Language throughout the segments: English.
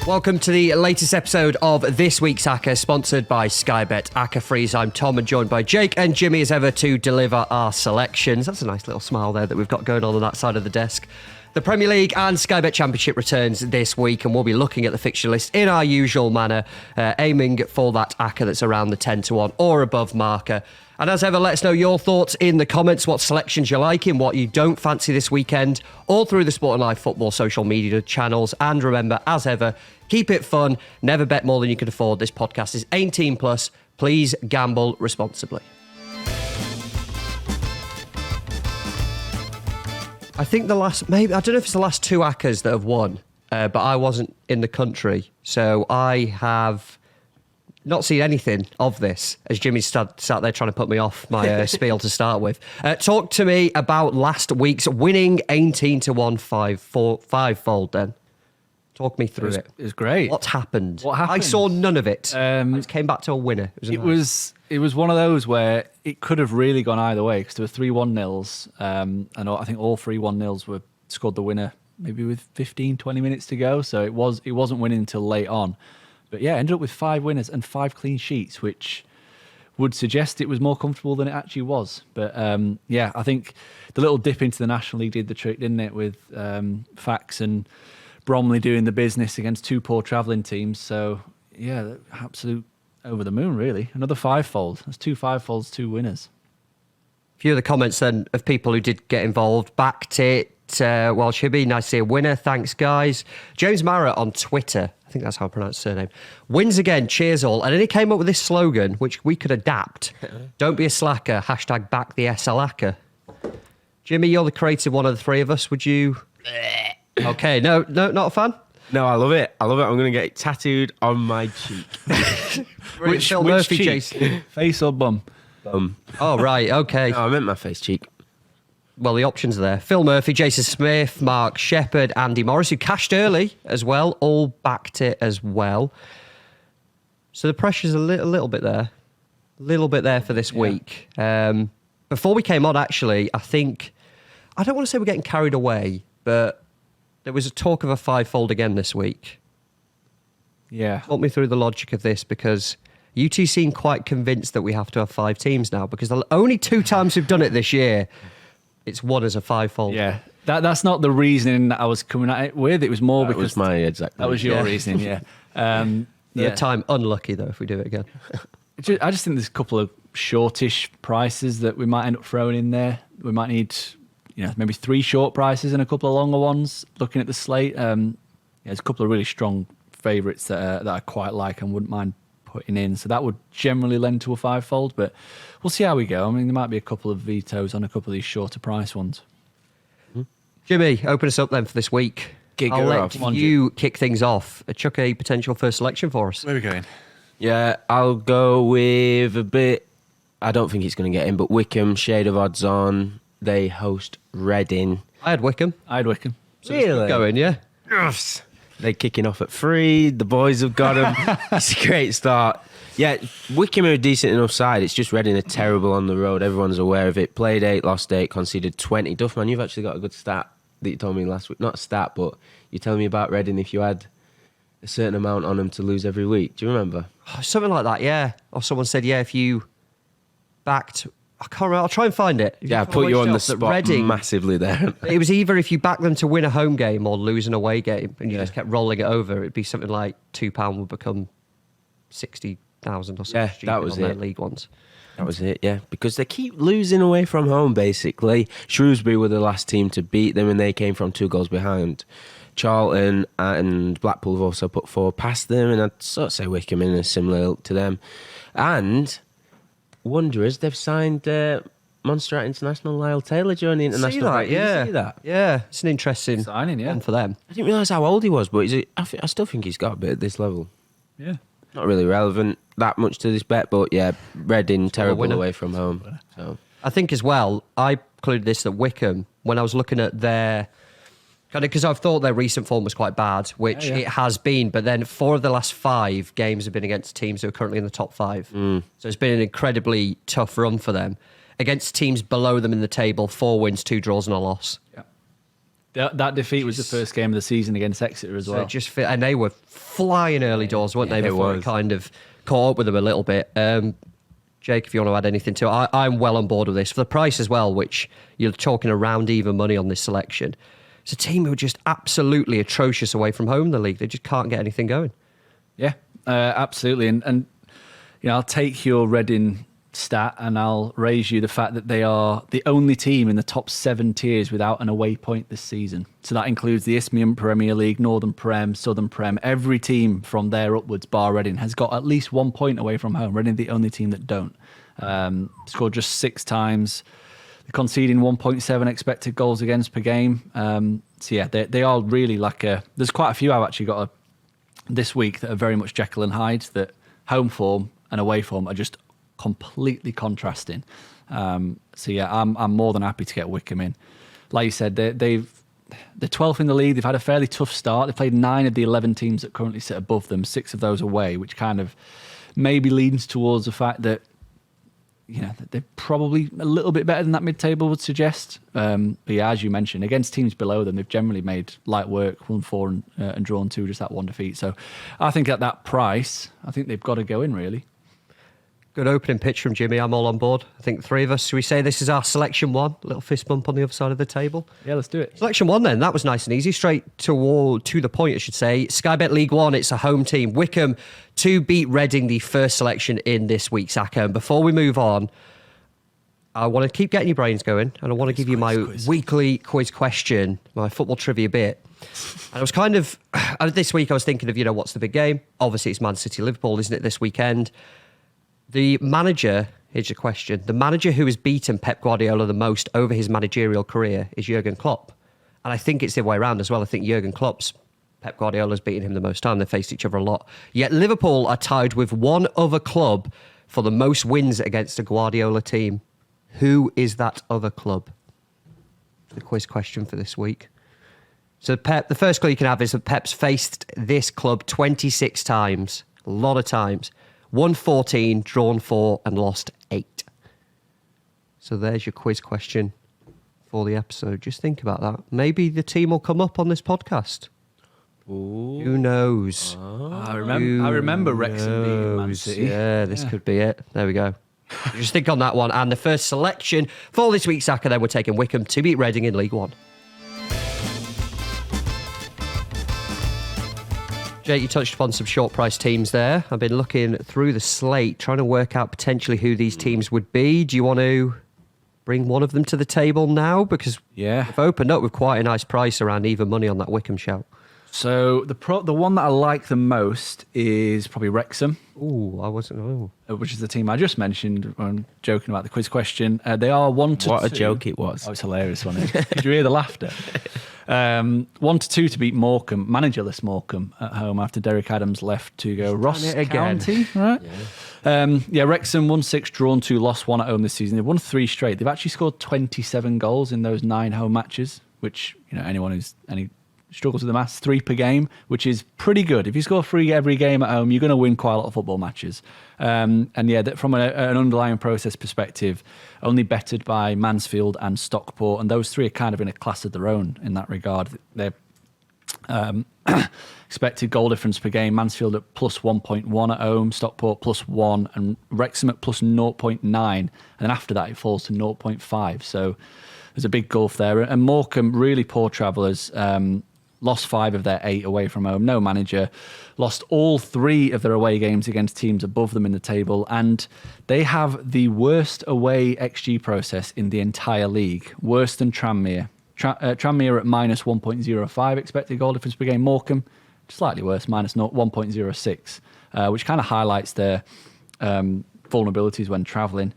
Welcome to the latest episode of this week's Acca, sponsored by Sky Bet Acca Freeze. I'm Tom and joined by Jake and Jimmy as ever to deliver our selections. That's a nice little smile there that we've got going on that side of the desk. The Premier League and Sky Bet Championship returns this week, and we'll be looking at the fixture list in our usual manner, aiming for that Acca that's around the 10-1 or above marker. And as ever, let us know your thoughts in the comments, what selections you like and what you don't fancy this weekend, all through the Sport and Live Football social media channels. And remember, as ever, keep it fun, never bet more than you can afford. This podcast is 18 plus. Please gamble responsibly. I think I don't know if it's the last two Accas that have won, but I wasn't in the country, so I have not seen anything of this, as Jimmy sat there trying to put me off my spiel to start with. Talk to me about last week's winning 18-1 five-fold then. Talk me through it. It was great. What happened? I saw none of it. I just came back to a winner. It was one of those where it could have really gone either way, because there were 3-1 nils, and I think all 3-1 nils were scored the winner maybe with 15-20 minutes to go, so it wasn't winning until late on. But yeah, ended up with 5 winners and 5 clean sheets, which would suggest it was more comfortable than it actually was. But yeah, I think the little dip into the National League did the trick, didn't it, with Fax and Bromley doing the business against 2 poor travelling teams. So yeah, absolute over the moon, really. Another 5-fold. That's 2 5-folds, 2 winners. A few of the comments then of people who did get involved. Backed it. Well, Chibi, nice to see a winner. Thanks, guys. James Mara on Twitter, I think that's how I pronounce his surname, wins again, cheers all. And then he came up with this slogan, which we could adapt. Don't be a slacker, hashtag back the SL Acca. Jimmy, you're the creative one of the three of us. Would you... Okay, no, not a fan? No, I love it. I'm going to get it tattooed on my cheek. Which Murphy, cheek? Jason? Face or bum? Bum. Oh, right, okay. No, I meant my face cheek. Well, the options are there. Phil Murphy, Jason Smith, Mark Shepherd, Andy Morris, who cashed early as well, all backed it as well. So the pressure's a little bit there. A little bit there for this week. Before we came on, actually, I don't want to say we're getting carried away, but there was a talk of a 5-fold again this week. Yeah. Talk me through the logic of this, because you two seem quite convinced that we have to have 5 teams now, because the only 2 times we've done it this year, it's won as a 5-fold. Yeah, that's not the reasoning that I was coming at it with. It was more That because was my exact. that was your reasoning. Yeah. The time unlucky though if we do it again. I just think there's a couple of shortish prices that we might end up throwing in there. We might need, maybe 3 short prices and a couple of longer ones. Looking at the slate, there's a couple of really strong favourites that I quite like and wouldn't mind putting in. So that would generally lend to a 5-fold, but we'll see how we go. I mean, there might be a couple of vetoes on a couple of these shorter price ones. Jimmy, open us up then for this week. I'll let you kick things off. Chuck a potential first selection for us. Where are we going? Yeah, I'll go with a bit. I don't think it's going to get in, but Wickham, shade of odds on. They host Reading. I had Wickham. So really? Going, yeah. Yes. They're kicking off at 3. The boys have got them. It's a great start. Yeah, Wickham are a decent enough side. It's just Reading are terrible on the road. Everyone's aware of it. Played 8, lost 8, conceded 20. Duffman, you've actually got a good stat that you told me last week. Not a stat, but you telling me about Reading if you had a certain amount on them to lose every week. Do you remember? Something like that, yeah. Or someone said, yeah, if you backed... I can't remember. I'll try and find it. Yeah, I put you on the spot Reading, massively there. It was either if you back them to win a home game or lose an away game, and you just kept rolling it over, it'd be something like £2 would become 60,000 or something. Yeah, that was on their it. league ones. That was it, yeah. Because they keep losing away from home, basically. Shrewsbury were the last team to beat them, and they came from 2 goals behind. Charlton and Blackpool have also put 4 past them, and I'd sort of say Wickham in a similar ilk to them. And Wanderers, they've signed Montserrat International Lyle Taylor during the international break. Yeah. Did you see that? Yeah, it's an interesting signing, one for them. I didn't realise how old he was, but I still think he's got a bit at this level. Yeah. Not really relevant that much to this bet, but yeah, Reading terrible away from home. So I think as well, I included this at Wickham when I was looking at their kind of, because I've thought their recent form was quite bad, which it has been, but then 4 of the last 5 games have been against teams who are currently in the top 5. So it's been an incredibly tough run for them. Against teams below them in the table, 4 wins, 2 draws and a loss. Yeah. That defeat was the first game of the season against Exeter as well. And they were flying early doors, weren't they? Before it kind of caught up with them a little bit. Jake, if you want to add anything to it, I'm well on board with this. For the price as well, which you're talking around even money on this selection. It's a team who are just absolutely atrocious away from home in the league. They just can't get anything going. Yeah, absolutely. And I'll take your Reading stat and I'll raise you the fact that they are the only team in the top 7 tiers without an away point this season. So that includes the Isthmian Premier League, Northern Prem, Southern Prem. Every team from there upwards, bar Reading, has got at least 1 point away from home. Reading the only team that don't. Scored just 6 times. They're conceding 1.7 expected goals against per game. They are really like there's quite a few I've actually got this week that are very much Jekyll and Hyde, that home form and away form are just completely contrasting. I'm more than happy to get Wickham in. Like you said, they're 12th in the league. They've had a fairly tough start. They've played 9 of the 11 teams that currently sit above them, 6 of those away, which kind of maybe leans towards the fact that they're probably a little bit better than that mid-table would suggest. But yeah, as you mentioned, against teams below them, they've generally made light work, won 4 and drawn 2, just that 1 defeat. So I think at that price, I think they've got to go in, really. Good opening pitch from Jimmy. I'm all on board. I think 3 of us. Should we say this is our selection 1? A little fist bump on the other side of the table. Yeah, let's do it. Selection 1 then. That was nice and easy. Straight to the point, I should say. Sky Bet League 1. It's a home team. Wickham to beat Reading, the first selection in this week's Acca. And before we move on, I want to keep getting your brains going, and I want to give you my weekly quiz question, my football trivia bit. And I was this week I was thinking of, what's the big game? Obviously it's Man City Liverpool, isn't it, this weekend? The manager, here's your question, the manager who has beaten Pep Guardiola the most over his managerial career is Jurgen Klopp. And I think it's the other way around as well. I think Jurgen Klopp's Pep Guardiola's beaten him the most time. They've faced each other a lot. Yet Liverpool are tied with one other club for the most wins against a Guardiola team. Who is that other club? The quiz question for this week. So Pep, the first clue you can have is that Pep's faced this club 26 times. A lot of times. Won 14, drawn 4 and lost 8. So there's your quiz question for the episode. Just think about that. Maybe the team will come up on this podcast. Ooh. Who knows? Oh. I remember Wrexham beating Man City. Yeah, this could be it. There we go. Just think on that one. And the first selection for this week's Acca, then we're taking Wickham to beat Reading in League 1. Jake, you touched upon some short price teams there. I've been looking through the slate, trying to work out potentially who these teams would be. Do you want to bring one of them to the table now? Because we've opened up with quite a nice price around even money on that Wickham shout. So the one that I like the most is probably Wrexham. Which is the team I just mentioned when I'm joking about the quiz question. They are 1-2. What a joke it was. Oh, it's hilarious, wasn't it? Did you hear the laughter? 1-2 to beat Morecambe, managerless Morecambe at home after Derek Adams left to go Ross County, right? Yeah. Wrexham 1-6, drawn 2, lost 1 at home this season. They've won 3 straight. They've actually scored 27 goals in those 9 home matches, which anyone who's struggles with the maths, 3 per game, which is pretty good. If you score 3 every game at home, you're going to win quite a lot of football matches. From an underlying process perspective, only bettered by Mansfield and Stockport, and those 3 are kind of in a class of their own in that regard. They're expected goal difference per game, Mansfield at plus 1.1 at home, Stockport plus 1, and Wrexham at plus 0.9, and then after that it falls to 0.5. So there's a big gulf there. And Morecambe, really poor travellers. Lost 5 of their 8 away from home, no manager, lost all 3 of their away games against teams above them in the table, and they have the worst away XG process in the entire league, worse than Tranmere. Tranmere at minus 1.05 expected goal difference per game. Morecambe, slightly worse, minus 1.06, which kind of highlights their vulnerabilities when travelling.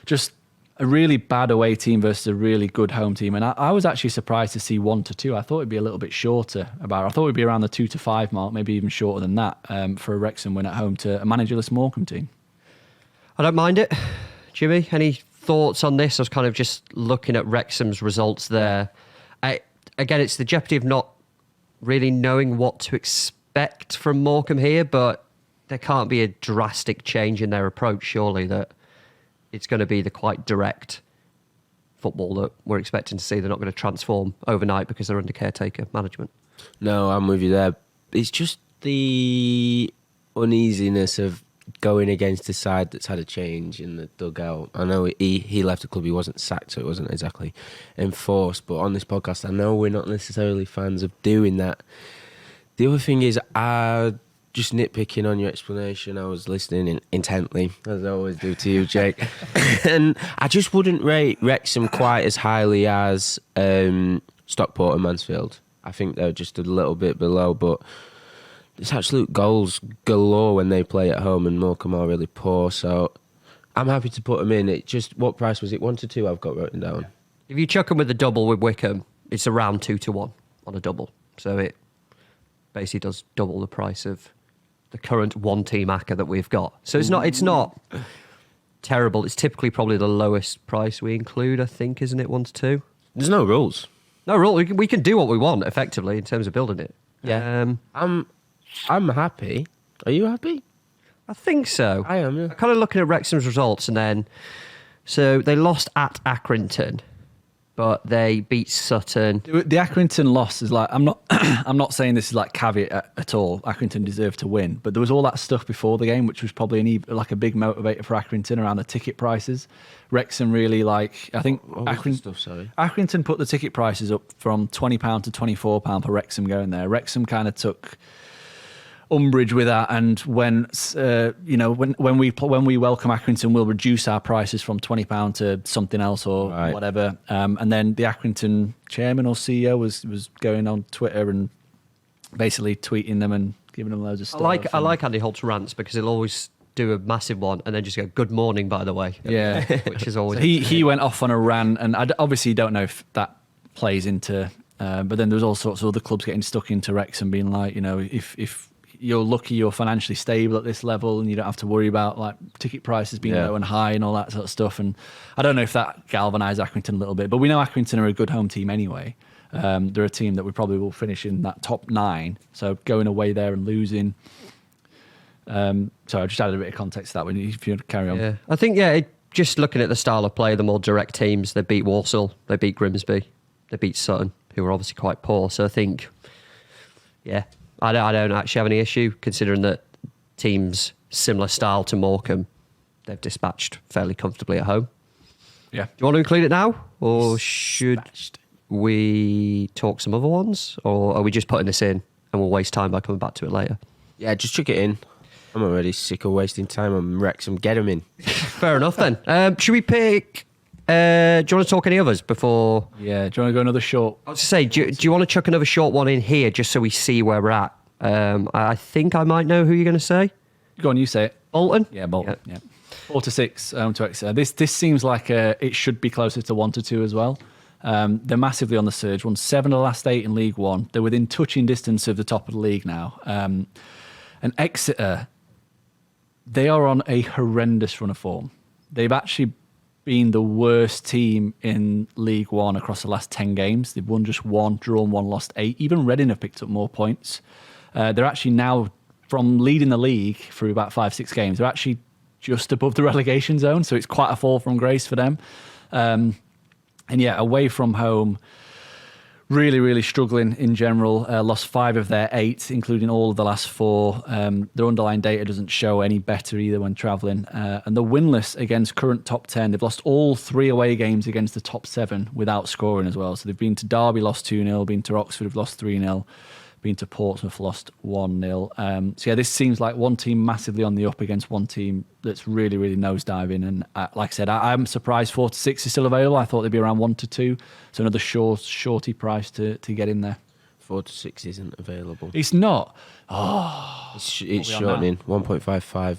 Just a really bad away team versus a really good home team. And I was actually surprised to see 1-2. I thought it'd be a little bit shorter. I thought it'd be around the 2-5 mark, maybe even shorter than that, for a Wrexham win at home to a managerless Morecambe team. I don't mind it. Jimmy, any thoughts on this? I was kind of just looking at Wrexham's results there. Again, it's the jeopardy of not really knowing what to expect from Morecambe here, but there can't be a drastic change in their approach, surely, that it's going to be the quite direct football that we're expecting to see. They're not going to transform overnight because they're under caretaker management. No, I'm with you there. It's just the uneasiness of going against a side that's had a change in the dugout. I know he left the club, he wasn't sacked, so it wasn't exactly enforced. But on this podcast, I know we're not necessarily fans of doing that. The other thing is, just nitpicking on your explanation, I was listening intently, as I always do to you, Jake. And I just wouldn't rate Wrexham quite as highly as Stockport and Mansfield. I think they're just a little bit below, but it's absolute goals galore when they play at home, and Morecambe are really poor. So I'm happy to put them in. It just, what price was it? 1 to 2 I've got written down. If you chuck them with the double with Wickham, it's around 2 to 1 on a double. So it basically does double the price of the current one-team Acca that we've got. So it's not terrible. It's typically probably the lowest price we include, I think, isn't it? 1 to 2. There's no rules. No rule. We can do what we want effectively in terms of building it. Yeah. I'm happy. Are you happy? I think so. I am, yeah. I'm kind of looking at Wrexham's results, and then so they lost at Accrington, but they beat Sutton. The Accrington loss is like, I'm not saying this is like caveat at all. Accrington deserved to win, but there was all that stuff before the game, which was probably like a big motivator for Accrington around the ticket prices. Wrexham really I think Accrington put the ticket prices up from £20 to £24 for Wrexham going there. Wrexham kind of took umbrage with that, and when we welcome Accrington, we'll reduce our prices from £20 to something else or whatever. And then the Accrington chairman or CEO was going on Twitter and basically tweeting them and giving them loads of stuff. I like Andy Holt's rants because he'll always do a massive one and then just go, "Good morning, by the way." Yeah, which is always. So he went off on a rant, and I obviously don't know if that plays into. But then there's all sorts of other clubs getting stuck into Wrexham, being like, if you're lucky you're financially stable at this level and you don't have to worry about like ticket prices being low and high and all that sort of stuff. And I don't know if that galvanised Accrington a little bit, but we know Accrington are a good home team anyway. They're a team that we probably will finish in that top 9. So going away there and losing. So I just added a bit of context to that if you want to carry on. Yeah. I think, just looking at the style of play, the more direct teams, they beat Walsall, they beat Grimsby, they beat Sutton, who were obviously quite poor. So I think, I don't actually have any issue considering that teams similar style to Morecambe, they've dispatched fairly comfortably at home. Yeah. Do you want to include it now, or should we talk some other ones, or are we just putting this in and we'll waste time by coming back to it later? Yeah, just chuck it in. I'm already sick of wasting time on Wrexham. Get them in. Fair enough then. Should we pick... do you want to talk any others before? Yeah, do you want to go another short? I was to say, do you want to chuck another short one in here just so we see where we're at? I think I might know who you're going to say. Go on, you say it. Bolton? Yeah, Bolton. Yeah. 4 to 6 to Exeter. This seems like it should be closer to 1 to 2 as well. They're massively on the surge. Won 7 of the last 8 in League One. They're within touching distance of the top of the league now. And Exeter, they are on a horrendous run of form. They've actually been the worst team in League One across the last 10 games. They've won just 1, drawn 1, lost 8. Even Reading have picked up more points. They're actually now, from leading the league through about 5-6 games, they're actually just above the relegation zone. So it's quite a fall from grace for them. And away from home, really, really struggling in general. Lost 5 of their 8, including all of the last 4. Their underlying data doesn't show any better either when travelling. And they're winless against current top 10. They've lost all 3 away games against the top 7 without scoring as well. So they've been to Derby, lost 2-0, been to Oxford, have lost 3-0, been to Portsmouth, lost 1-0. This seems like one team massively on the up against one team that's really, really nosediving. And like I said, I'm surprised 4 to 6 is still available. I thought they'd be around 1 to 2. So another shorty price to get in there. 4 to 6 isn't available. It's not. It's shortening. 1.55.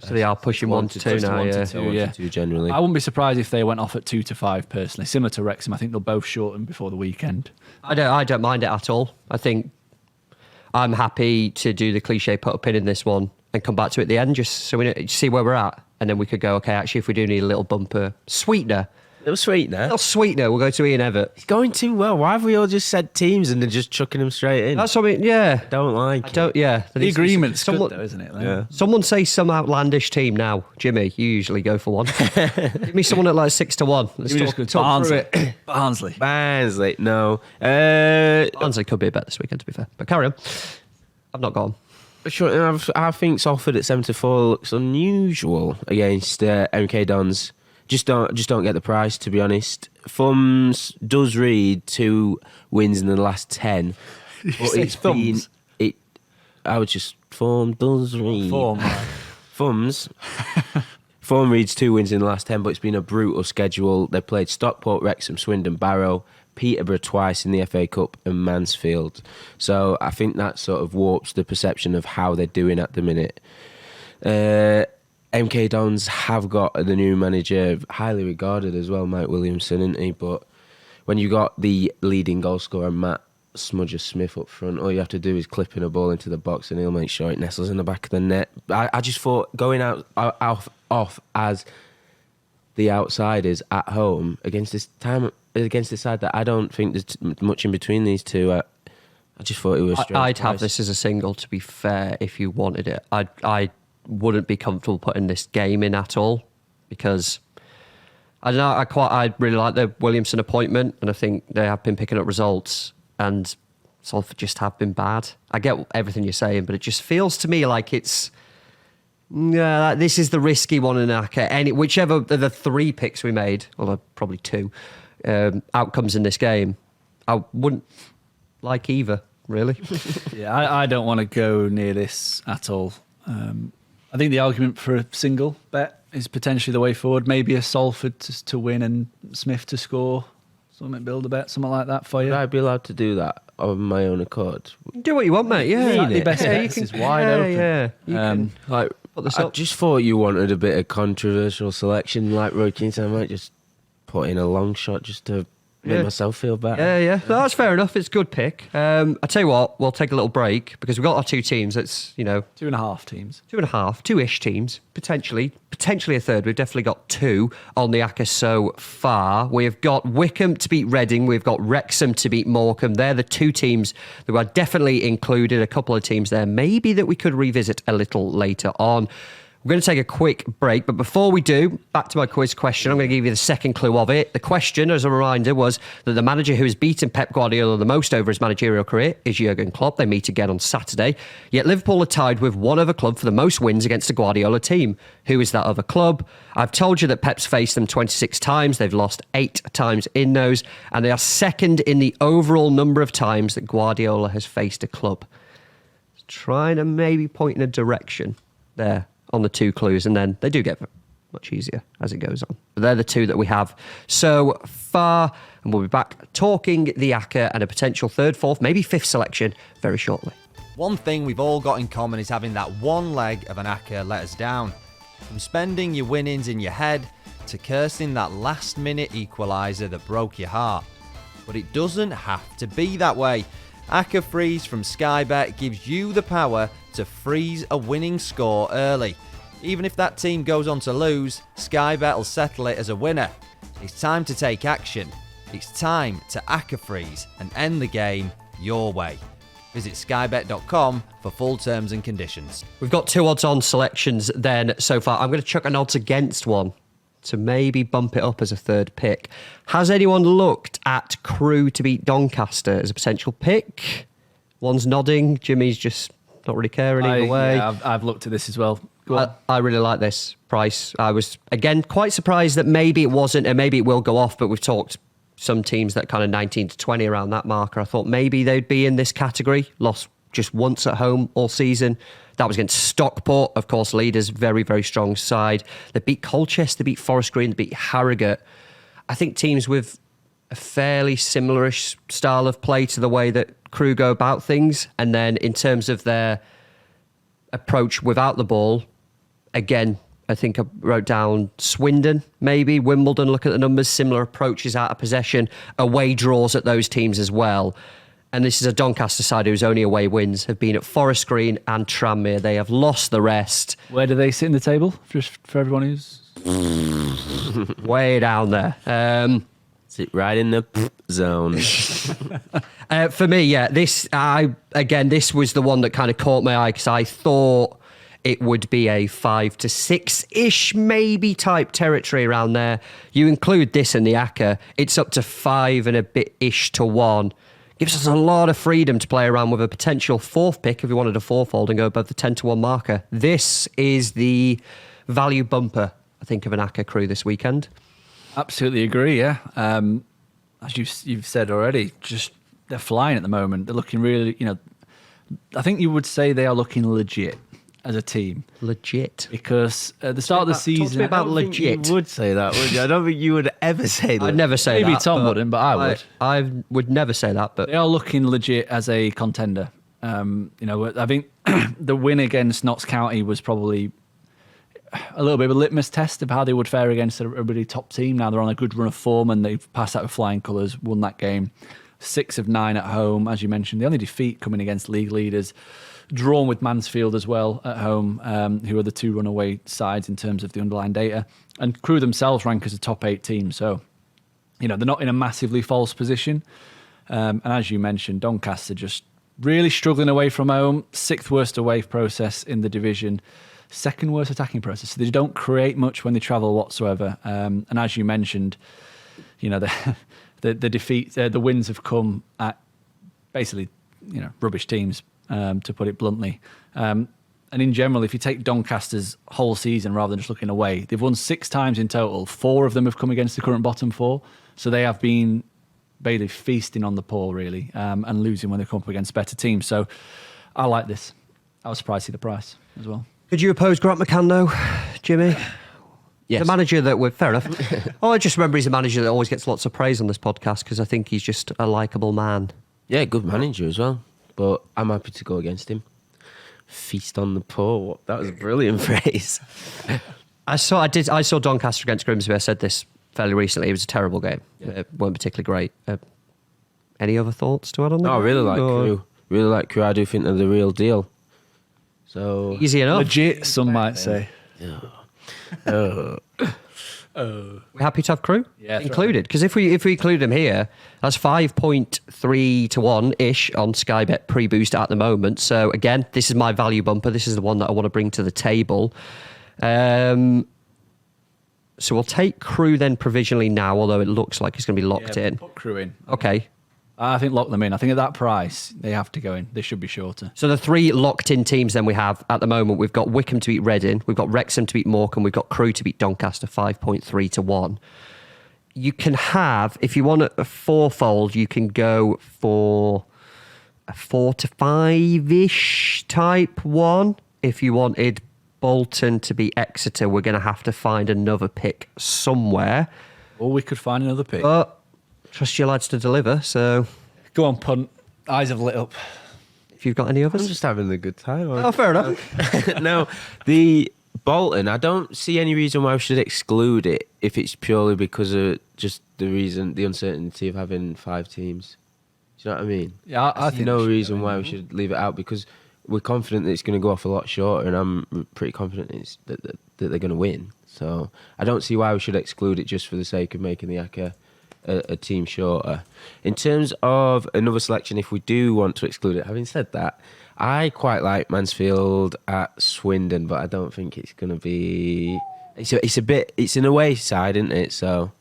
So they are pushing 1 to 2 now. 1 to 2, yeah. 1 to 2 generally. I wouldn't be surprised if they went off at 2 to 5 personally. Similar to Wrexham, I think they'll both shorten before the weekend. I don't mind it at all. I think I'm happy to do the cliche put a pin in this one and come back to it at the end just so we see where we're at. And then we could go, okay, actually, if we do need a little bumper sweetener, Little sweetener. Little sweetener. We'll go to Ian Everett. It's going too well. Why have we all just said teams and they're just chucking them straight in? That's what I mean, yeah. Don't like Don't, yeah. The agreement's good though, isn't it? Yeah. Someone say some outlandish team now. Jimmy, you usually go for one. Give me someone at like 6-1. Let's talk through it. Barnsley. No. Barnsley could be a bet this weekend, to be fair. But carry on. I've not gone. Sure, I think Salford at 7-4 looks unusual against MK Dons. Just don't get the price, to be honest. Thumbs does read 2 wins in the last 10. But it's thumbs? I would just form does read. Form. Thumbs. Form reads 2 wins in the last 10, but it's been a brutal schedule. They played Stockport, Wrexham, Swindon, Barrow, Peterborough twice in the FA Cup, and Mansfield. So I think that sort of warps the perception of how they're doing at the minute. MK Dons have got the new manager, highly regarded as well, Mike Williamson, isn't he? But when you got the leading goal scorer, Matt Smudger Smith, up front, all you have to do is clip in a ball into the box and he'll make sure it nestles in the back of the net. I just thought going off as the outsiders at home against this side that I don't think there's much in between these two. I just thought it was. I'd have this as a single, to be fair, if you wanted it. I wouldn't be comfortable putting this game in at all because I don't know. I really like the Williamson appointment, and I think they have been picking up results, and Salford just have been bad. I get everything you're saying, but it just feels to me like it's this is the risky one in Acca. Whichever of the 3 picks we made, although probably 2 outcomes in this game, I wouldn't like either. Really, yeah, I don't want to go near this at all. I think the argument for a single bet is potentially the way forward. Maybe a Salford to win and Smith to score. Something, build a bet, something like that for you. Would I be allowed to do that on my own accord? Do what you want, mate. Yeah, the best bets is wide open. Yeah, you can like put this I up. just thought you wanted a bit of controversial selection, like Roy Keane said. I might just put in a long shot just to make myself feel better. Yeah. No, that's fair enough. It's a good pick. I tell you what, we'll take a little break because we've got our 2 teams. It's 2.5 teams. 2.5, 2-ish teams, potentially a third. We've definitely got 2 on the Acca so far. We've got Wickham to beat Reading. We've got Wrexham to beat Morecambe. They're the 2 teams that were definitely included. A couple of teams there, maybe that we could revisit a little later on. We're going to take a quick break, but before we do, back to my quiz question. I'm going to give you the second clue of it. The question, as a reminder, was that the manager who has beaten Pep Guardiola the most over his managerial career is Jurgen Klopp. They meet again on Saturday. Yet Liverpool are tied with one other club for the most wins against a Guardiola team. Who is that other club? I've told you that Pep's faced them 26 times. They've lost 8 times in those, and they are second in the overall number of times that Guardiola has faced a club. Trying to maybe point in a direction there on the 2 clues, and then they do get much easier as it goes on. But they're the 2 that we have so far, and we'll be back talking the Acca and a potential 3rd, 4th, maybe 5th selection very shortly. One thing we've all got in common is having that one leg of an Acca let us down. From spending your winnings in your head to cursing that last-minute equaliser that broke your heart. But it doesn't have to be that way. Acca Freeze from Sky Bet gives you the power to freeze a winning score early. Even if that team goes on to lose, Sky Bet will settle it as a winner. It's time to take action. It's time to Acca Freeze and end the game your way. Visit skybet.com for full terms and conditions. We've got 2 odds on selections then so far. I'm going to chuck an odds against one to maybe bump it up as a 3rd pick. Has anyone looked at Crewe to beat Doncaster as a potential pick? One's nodding. Jimmy's just not really caring either way. Yeah, I've looked at this as well. I really like this price. I was, again, quite surprised that maybe it wasn't, and maybe it will go off, but we've talked some teams that kind of 19 to 20 around that marker. I thought maybe they'd be in this category. Lost just once at home all season. That was against Stockport, of course, leaders, very, very strong side. They beat Colchester, they beat Forest Green, they beat Harrogate. I think teams with a fairly similarish style of play to the way that Crewe go about things. And then in terms of their approach without the ball, again, I think I wrote down Swindon, maybe, Wimbledon, look at the numbers, similar approaches out of possession, away draws at those teams as well. And this is a Doncaster side whose only away wins have been at Forest Green and Tranmere. They have lost the rest. Where do they sit in the table, just for everyone who's... Way down there. Sit right in the zone. For me, yeah, this was the one that kind of caught my eye because I thought it would be a 5 to 6-ish maybe type territory around there. You include this in the Acca, it's up to 5 and a bit-ish to 1. Gives us a lot of freedom to play around with a potential 4th pick if we wanted a 4-fold and go above the 10 to 1 marker. This is the value bumper, I think, of an Acca Crewe this weekend. Absolutely agree, yeah. As you've said already, just they're flying at the moment. They're looking really, I think you would say they are looking legit as a team. Legit. Because at the start of the season... Talk to me about legit. You would say that, would you? I don't think you would ever say that. I'd never say that. Maybe Tom wouldn't, but I would. I would never say that, but... They are looking legit as a contender. I think the win against Notts County was probably a little bit of a litmus test of how they would fare against a really top team. Now they're on a good run of form and they've passed out with flying colours, won that game. 6 of 9 at home, as you mentioned. The only defeat coming against league leaders. Drawn with Mansfield as well at home, who are the 2 runaway sides in terms of the underlying data. And Crewe themselves rank as a top 8 team. So, they're not in a massively false position. And as you mentioned, Doncaster just really struggling away from home. 6th worst away process in the division. 2nd worst attacking process. So they don't create much when they travel whatsoever. And as you mentioned, the defeat, the wins have come at basically, rubbish teams. To put it bluntly. And in general, if you take Doncaster's whole season rather than just looking away, they've won 6 times in total. 4 of them have come against the current bottom 4. So they have been basically feasting on the poor, really, and losing when they come up against better teams. So I like this. I was surprised to see the price as well. Could you oppose Grant McCann, though, Jimmy? Yes. The manager that would... Fair enough. I just remember he's a manager that always gets lots of praise on this podcast because I think he's just a likeable man. Yeah, good manager as well. But I'm happy to go against him. Feast on the poor. That was a brilliant phrase. I saw Doncaster against Grimsby. I said this fairly recently. It was a terrible game. Yeah. It weren't particularly great. Any other thoughts to add on that? No, I really like Crewe. Really like Crewe. I do think they're the real deal. So easy enough. Legit, some might say. We're happy to have Crewe Yeah, included because if we include them here, that's 5.3 to 1-ish on Sky Bet pre-boost at the moment. So again, this is my value bumper. This is the one that I want to bring to the table. So we'll take Crewe then provisionally now, although it looks like it's going to be locked in. Put Crewe in. Okay. I think lock them in. I think at that price, they have to go in. They should be shorter. So the 3 locked-in teams then we have at the moment, we've got Wickham to beat Reading, we've got Wrexham to beat Morecambe, we've got Crewe to beat Doncaster, 5.3 to 1. You can have, if you want a 4-fold, you can go for a 4 to 5-ish type one. If you wanted Bolton to beat Exeter, we're going to have to find another pick somewhere. Or we could find another pick. But trust your lads to deliver, so... Go on, punt. Eyes have lit up. If you've got any others. I'm just having a good time. Oh, fair enough. No, the Bolton, I don't see any reason why we should exclude it if it's purely because of just the uncertainty of having 5 teams. Do you know what I mean? Yeah, I think no reason why we should leave it out because we're confident that it's going to go off a lot shorter and I'm pretty confident that they're going to win. So I don't see why we should exclude it just for the sake of making the Acca a team shorter. In terms of another selection, if we do want to exclude it, having said that, I quite like Mansfield at Swindon, but I don't think it's going to be... It's an away side, isn't it? So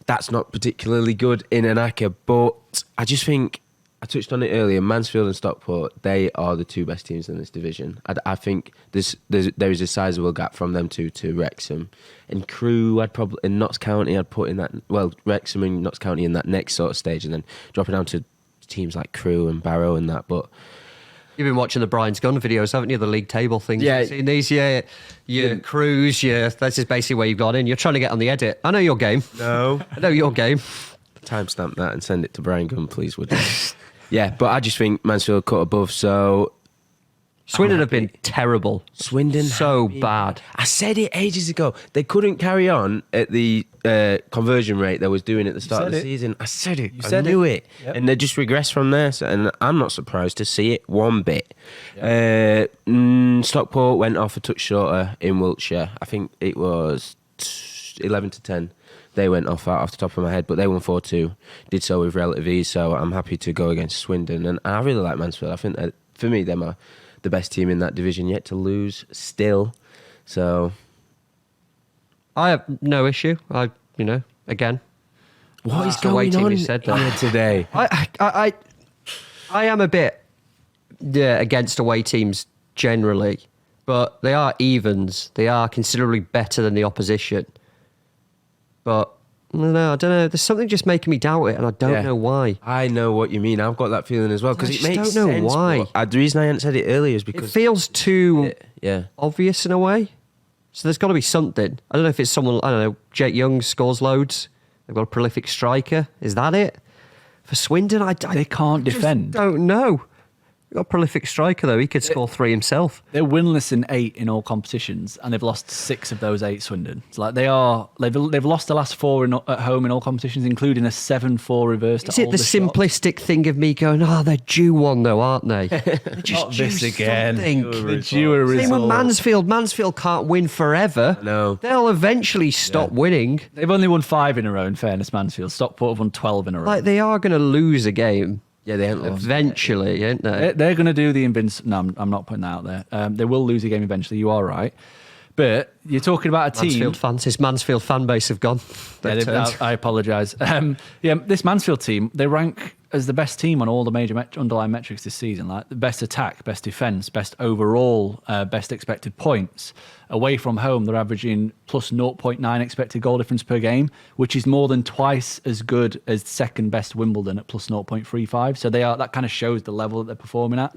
that's not particularly good in an Acca, but I just think, I touched on it earlier, Mansfield and Stockport, they are the 2 best teams in this division. I think there is a sizable gap from them to Wrexham. And Crewe, in Notts County, I'd put in that, well, Wrexham and Notts County in that next sort of stage, and then dropping down to teams like Crewe and Barrow and that, but... You've been watching the Brian's Gun videos, haven't you? The league table things. Yeah. You've seen these, your Crews, this is basically where you've got in. You're trying to get on the edit. I know your game. No. I know your game. Timestamp that and send it to Brian Gunn, please, would you? Yeah, but I just think Mansfield cut above, so... Swindon have been terrible. Swindon so bad. I said it ages ago. They couldn't carry on at the conversion rate they was doing at the start of the season. I said it. I knew it. Yep. And they just regressed from there. So, and I'm not surprised to see it one bit. Yep. Stockport went off a touch shorter in Wiltshire. I think it was 11 to 10. They went off the top of my head, but they won 4-2. Did so with relative ease, so I'm happy to go against Swindon. And I really like Mansfield. I think that, for me, they're the best team in that division yet to lose still. So I have no issue. Again. what is the way going on TV said that. here today? I am a bit against away teams generally, but they are evens. They are considerably better than the opposition. But I don't know. There's something just making me doubt it, and I don't know why. I know what you mean. I've got that feeling as well because it I makes just don't know sense. why. But, the reason I hadn't said it earlier is It because feels too yeah. obvious in a way. So there's got to be something. I don't know if it's someone. I don't know. Jake Young scores loads. They've got a prolific striker. Is that it? For Swindon, They can't just defend. don't know. They've got a prolific striker though. He could score 3 himself. They're winless in 8 in all competitions, and they've lost 6 of those 8. Swindon. It's like they've lost the last 4 at home in all competitions, including a 7-4 reverse. Is it the simplistic thing of me going, they're due one though, aren't they? They're just Not due this again. something. They're due a Same with result. Mansfield. Mansfield can't win forever. No. They'll eventually stop winning. They've only won 5 in a row. In fairness, Mansfield. Stockport have won 12 in a row. Like they are going to lose a game Yeah, they haven't lost. eventually, aren't they? They're going to do the invincible. No, I'm not putting that out there. They will lose a game eventually. You are right. But you're talking about a team. Mansfield fans, his Mansfield fan base have gone. They've turned. I apologise. This Mansfield team, they rank as the best team on all the major underlying metrics this season. Like the best attack, best defence, best overall, best expected points. Away from home, they're averaging plus 0.9 expected goal difference per game, which is more than twice as good as second best Wimbledon at plus 0.35. So that kind of shows the level that they're performing at.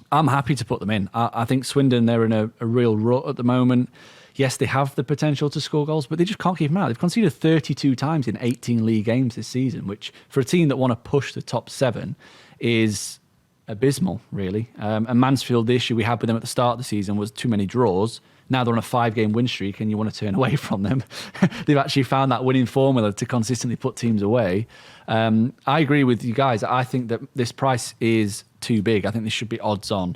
I'm happy to put them in. I think Swindon, they're in a real rut at the moment. Yes, they have the potential to score goals, but they just can't keep them out. They've conceded 32 times in 18 league games this season, which for a team that want to push the top 7 is abysmal, really. And Mansfield, the issue we had with them at the start of the season was too many draws. Now they're on a 5-game win streak and you want to turn away from them. They've actually found that winning formula to consistently put teams away. I agree with you guys. I think that this price is too big. I think this should be odds on.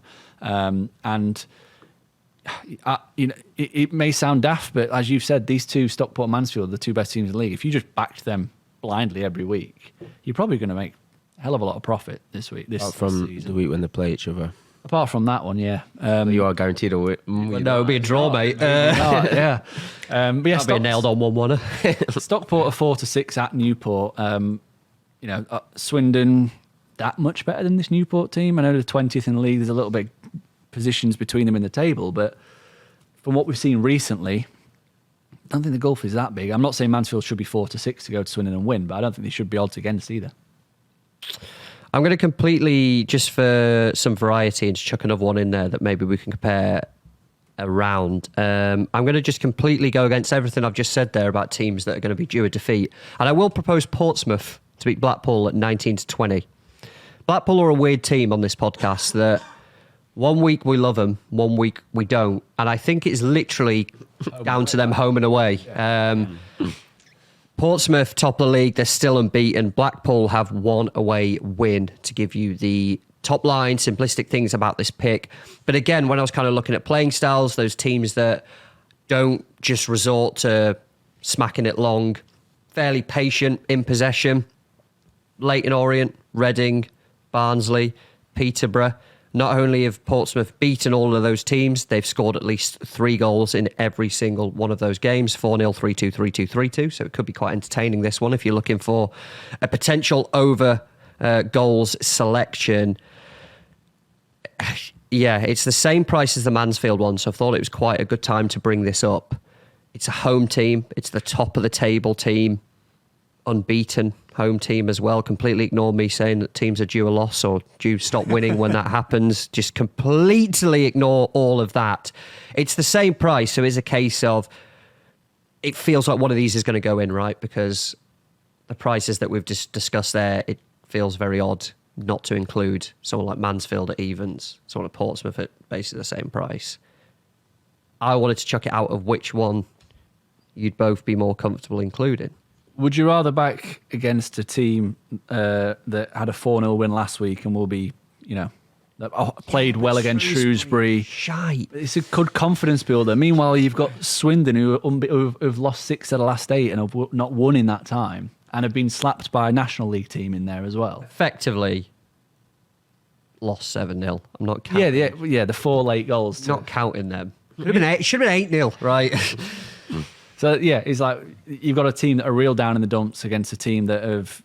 It may sound daft, but as you've said, these two, Stockport and Mansfield, are the 2 best teams in the league. If you just backed them blindly every week, you're probably going to make a hell of a lot of profit this week. Apart from season. the week when they play each other. Apart from that one, yeah. You are guaranteed a win. No, it'll be a draw, mate. Yeah. But yeah, That'll be a nailed on 1-1. Stockport are 4-6 at Newport. Swindon, that much better than this Newport team. I know they're 20th in the league. There's a little bit positions between them in the table, but from what we've seen recently, I don't think the gulf is that big. I'm not saying Mansfield should be 4-6 to go to Swindon and win, but I don't think they should be odds against either. I'm going to completely, just for some variety, and just chuck another one in there that maybe we can compare around. I'm going to just completely go against everything I've just said there about teams that are going to be due a defeat. And I will propose Portsmouth to beat Blackpool at 19-20. Blackpool are a weird team on this podcast that one week we love them, one week we don't. And I think it's literally down to them home and away. Portsmouth, top of the league, they're still unbeaten. Blackpool have 1 away win to give you the top line, simplistic things about this pick. But again, when I was kind of looking at playing styles, those teams that don't just resort to smacking it long, fairly patient in possession, Leyton Orient, Reading, Barnsley, Peterborough. Not only have Portsmouth beaten all of those teams, they've scored at least 3 goals in every single one of those games. 4-0, 3-2, 3-2, 3-2. So it could be quite entertaining, this one, if you're looking for a potential over goals selection. Yeah, it's the same price as the Mansfield one, so I thought it was quite a good time to bring this up. It's a home team. It's the top of the table team. Unbeaten home team as well. Completely ignored me saying that teams are due a loss or due stop winning when that happens. Just completely ignore all of that. It's the same price, so it's a case of it feels like one of these is going to go in, right? Because the prices that we've just discussed there, it feels very odd not to include someone like Mansfield at evens, someone at Portsmouth at basically the same price. I wanted to chuck it out of which one you'd both be more comfortable including. Would you rather back against a team that had a 4-0 win last week and will be, Played well against Shrewsbury. Shite. It's a good confidence builder. Meanwhile, you've got Swindon who've lost 6 of the last 8 and have not won in that time, and have been slapped by a National League team in there as well. Effectively lost 7-0. I'm not counting. Yeah, the 4 late goals. Not counting them. Should have been 8-0, right? So yeah, it's like you've got a team that are real down in the dumps against a team that have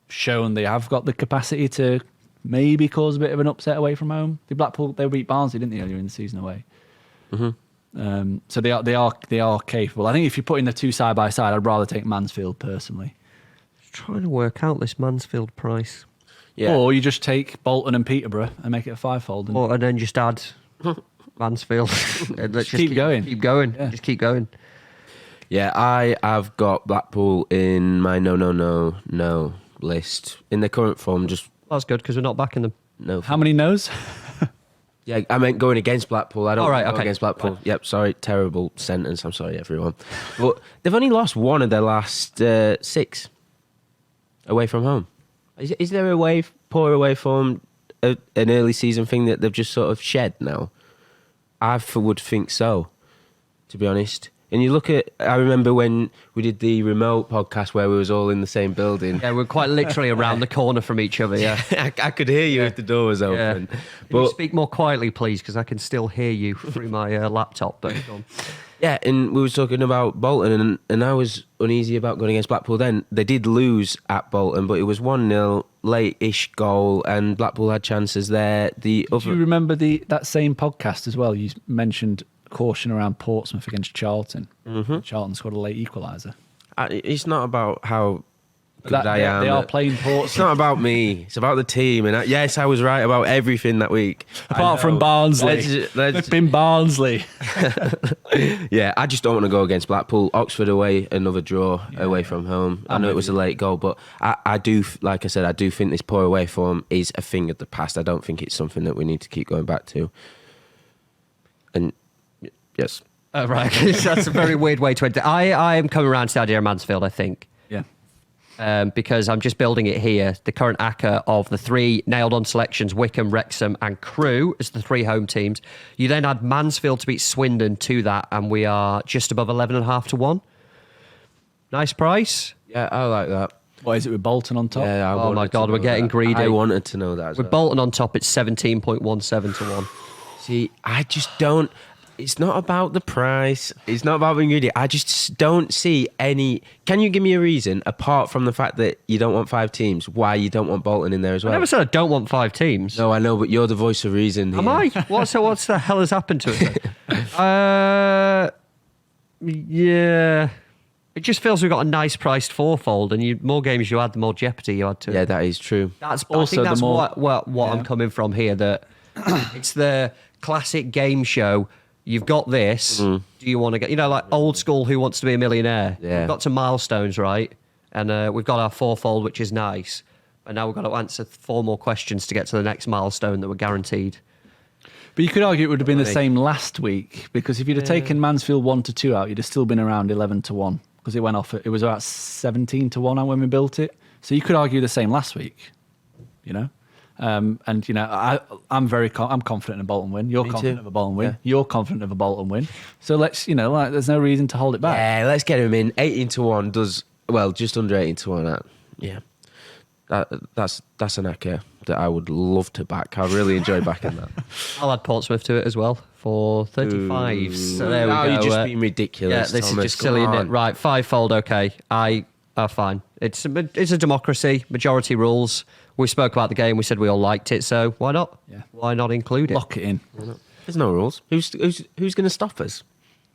shown they have got the capacity to maybe cause a bit of an upset away from home. The Blackpool, they beat Barnsley, didn't they, earlier in the season away? Mm-hmm. So they are capable. I think if you're putting the two side by side, I'd rather take Mansfield personally. Just trying to work out this Mansfield price. Yeah. Or you just take Bolton and Peterborough and make it a 5-fold. And then just add Mansfield. Let's just keep going. Keep going. Yeah. Just keep going. Yeah, I have got Blackpool in my no list. In their current form, just That's good because we're not backing them. no. How many no's? Yeah, I meant going against Blackpool. I don't All right, go okay. against Blackpool. Yep, sorry, terrible sentence. I'm sorry, everyone. But they've only lost 1 of their last 6 away from home. Is there poor away form, an early season thing that they've just sort of shed now? I would think so, to be honest. And you look at, I remember when we did the remote podcast where we was all in the same building. Yeah, we're quite literally around the corner from each other, yeah. I could hear you if the door was open. Can But you speak more quietly, please, because I can still hear you through my laptop. But go on. yeah, and we were talking about Bolton, and I was uneasy about going against Blackpool then. They did lose at Bolton, but it was 1-0, late-ish goal, and Blackpool had chances there. Do you remember that same podcast as well? You mentioned caution around Portsmouth against Charlton. Mm-hmm. Charlton scored a late equaliser. It's not about how good I am. They are playing Portsmouth. It's not about me. It's about the team. And yes, I was right about everything that week. Apart from Barnsley. It's been Barnsley. Yeah, I just don't want to go against Blackpool. Oxford away, another draw away from home. I know it was a late goal, but I do, like I said, I do think this poor away form is a thing of the past. I don't think it's something that we need to keep going back to. And yes. Right, that's a very weird way to end it. I am coming around to the idea of Mansfield, I think. Yeah. Because I'm just building it here. The current Acca of the 3 nailed-on selections, Wickham, Wrexham and Crewe as the 3 home teams. You then add Mansfield to beat Swindon to that, and we are just above 11.5 to 1. Nice price. Yeah, I like that. What is it with Bolton on top? Yeah, Oh my God, we're getting greedy. I wanted to know that as With well. Bolton on top, it's 17.17 to 1. See, I just don't. It's not about the price. It's not about being greedy. I just don't see any. Can you give me a reason, apart from the fact that you don't want 5 teams, why you don't want Bolton in there as well? I never said I don't want 5 teams. No, I know, but you're the voice of reason here. Am I? What the hell has happened to it then? Yeah. It just feels we've got a nice priced 4-fold, and more games you add, the more jeopardy you add to it. Yeah, that is true. That's Also, I think that's the more- what I'm coming from here, that it's the classic game show. You've got this. Do you want to get, like old school Who Wants to Be a Millionaire? Yeah. We've got to milestones, right? And we've got our 4-fold, which is nice. And now we've got to answer 4 more questions to get to the next milestone that we're guaranteed. But you could argue it would have been the same last week, because if you'd have taken Mansfield 1 to 2 out, you'd have still been around 11 to 1, because it went off. It was about 17 to 1 when we built it. So you could argue the same last week, And I'm confident in a Bolton win. You're Me confident too. of a Bolton win. Yeah. You're confident of a Bolton win. So let's, there's no reason to hold it back. Yeah, let's get him in. 18 to 1 does, well, just under 18 to 1. Yeah. That's an Acca that I would love to back. I really enjoy backing that. I'll add Portsmouth to it as well for 35. So there we go. You're just being ridiculous. Yeah, this Thomas. is just silly, Come isn't it? on. Right, 5-fold, okay. Fine. It's a democracy, majority rules. We spoke about the game, we said we all liked it, so why not? Yeah. Why not include it? Lock it in. There's no rules. Who's going to stop us?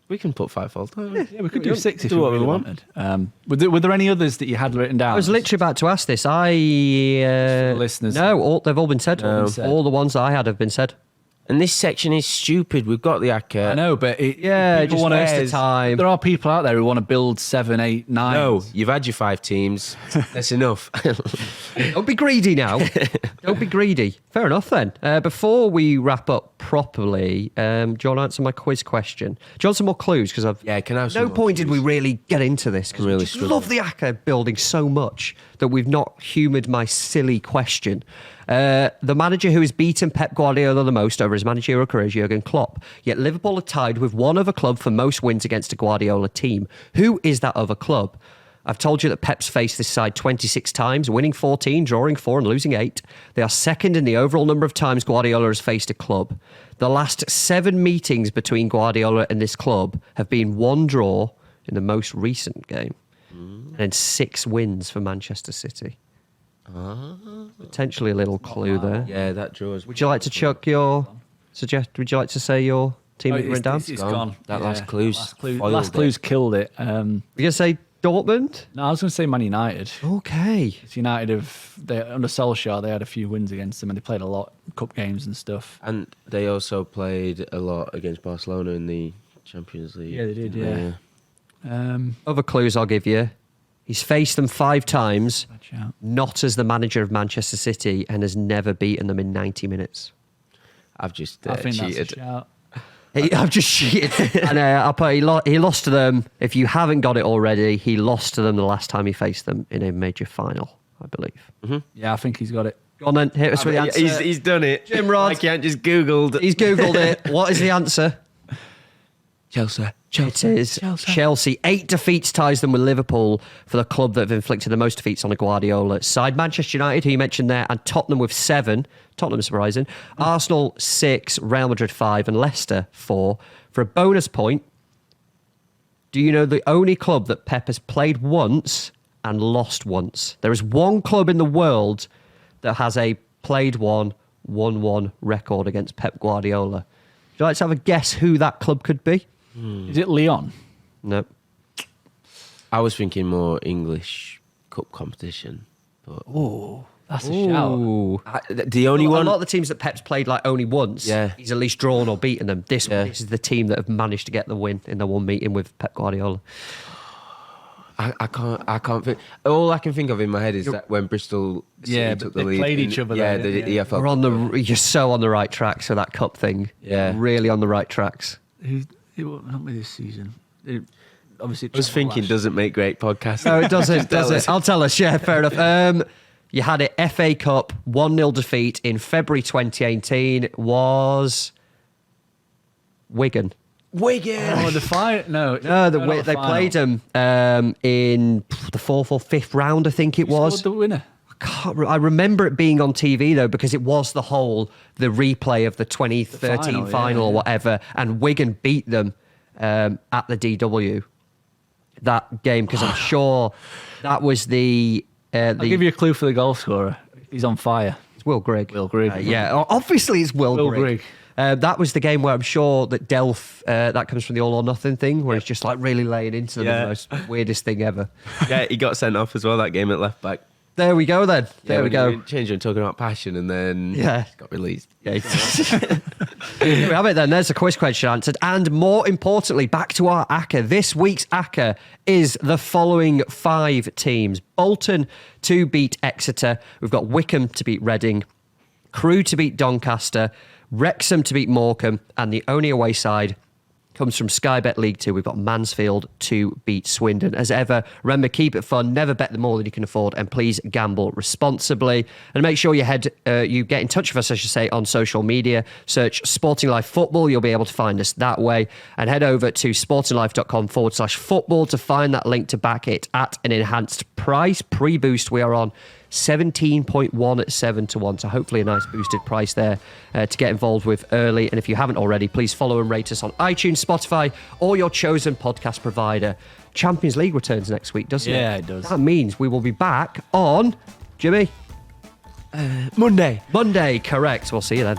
We can put 5-fold. Yeah, we could do 6 if do we what we really want. wanted. Were there any others that you had written down? I was literally about to ask this. For the listeners. No, they've all been said. No. All the ones that I had have been said. And this section is stupid. We've got the Acca. I know, but It people just wanna- wastes the time. There are people out there who want to build 7, 8, 9. No, you've had your 5 teams. That's enough. Don't be greedy now. Don't be greedy. Fair enough then. Before we wrap up properly, do you want to answer my quiz question? Do you want some more clues? Because can I have some no more point did we really get into this, because Really we just struggling. love the Acca building so much that we've not humoured my silly question. The manager who has beaten Pep Guardiola the most over his managerial career is Jurgen Klopp. Yet Liverpool are tied with one other club for most wins against a Guardiola team. Who is that other club? I've told you that Pep's faced this side 26 times, winning 14, drawing 4 and losing 8. They are second in the overall number of times Guardiola has faced a club. The last 7 meetings between Guardiola and this club have been 1 draw in the most recent game. And 6 wins for Manchester City. Potentially a little clue there. Yeah, that draws. Would you like to chuck your... Would you like to say your team that you written down? It's gone. That last clue's last clue's killed it. You're going to say Dortmund? No, I was going to say Man United. Okay. It's United under Solskjaer, they had a few wins against them and they played a lot cup games and stuff. And they also played a lot against Barcelona in the Champions League. Yeah, they did. Yeah. Other clues I'll give you. He's faced them 5 times, not as the manager of Manchester City, and has never beaten them in 90 minutes. I've just I think cheated. that's a shout. I've just cheated. And I'll put he lost to them. If you haven't got it already, he lost to them the last time he faced them in a major final, I believe. Mm-hmm. Yeah, I think he's got it. Go on then, hit us with the answer. He's done it. Jim Rod. I can't just Googled. He's Googled it. What is the answer? Chelsea. It is Chelsea. 8 defeats ties them with Liverpool for the club that have inflicted the most defeats on a Guardiola side. Manchester United, who you mentioned there, and Tottenham with 7. Tottenham surprising. Arsenal 6, Real Madrid 5, and Leicester 4. For a bonus point, do you know the only club that Pep has played once and lost once? There is one club in the world that has a played 1-1 record against Pep Guardiola. Would you like to have a guess who that club could be? Is it Lyon? No. I was thinking more English cup competition. But That's a shout. Ooh. the only A one. lot of the teams that Pep's played like only once, Yeah. he's at least drawn or beaten them. This is the team that have managed to get the win in the one meeting with Pep Guardiola. I can't think. All I can think of in my head is that when Bristol City took the they lead. played each other Yeah, there, the yeah. EFL. You're so on the right tracks for that cup thing. Yeah. Really on the right tracks. It won't help me this season. Obviously, I was thinking, doesn't make great podcasts. No, it doesn't. Just tell does us. it? I'll tell us. Yeah, fair enough. You had it FA Cup 1-0 defeat in February 2018 was Wigan. Wigan. Oh, the fire? No, They played them in the 4th or 5th round, I think it was. The winner. I remember it being on TV though, because it was the replay of the 2013 final or whatever, and Wigan beat them at the DW that game, because I'm sure that was the. I'll give you a clue for the goal scorer. He's on fire. It's Will Grigg. Will Grigg. Yeah, obviously it's Will Grigg. That was the game where I'm sure that Delph, that comes from the All or Nothing thing, where it's just like really laying into them, the most weirdest thing ever. Yeah, he got sent off as well that game at left back. There we go then. There we go. Changed and talking about passion, and then got released. Yeah. We have it then. There's the quiz question answered. And more importantly, back to our Acca. This week's Acca is the following 5 teams. Bolton to beat Exeter. We've got Wickham to beat Reading. Crewe to beat Doncaster. Wrexham to beat Morecambe. And the only away side comes from Sky Bet League 2. We've got Mansfield to beat Swindon. As ever, remember, keep it fun, never bet the more than you can afford, and please gamble responsibly. And make sure you get in touch with us, I should say, on social media. Search Sporting Life Football. You'll be able to find us that way. And head over to sportinglife.com/football to find that link to back it at an enhanced price. Pre-boost, we are on 17.1 at 7-1, so hopefully a nice boosted price there to get involved with early. And if you haven't already, please follow and rate us on iTunes, Spotify, or your chosen podcast provider. Champions League returns next week, doesn't it? Yeah, it does. That means we will be back on, Jimmy? Monday. Monday, correct. We'll see you then.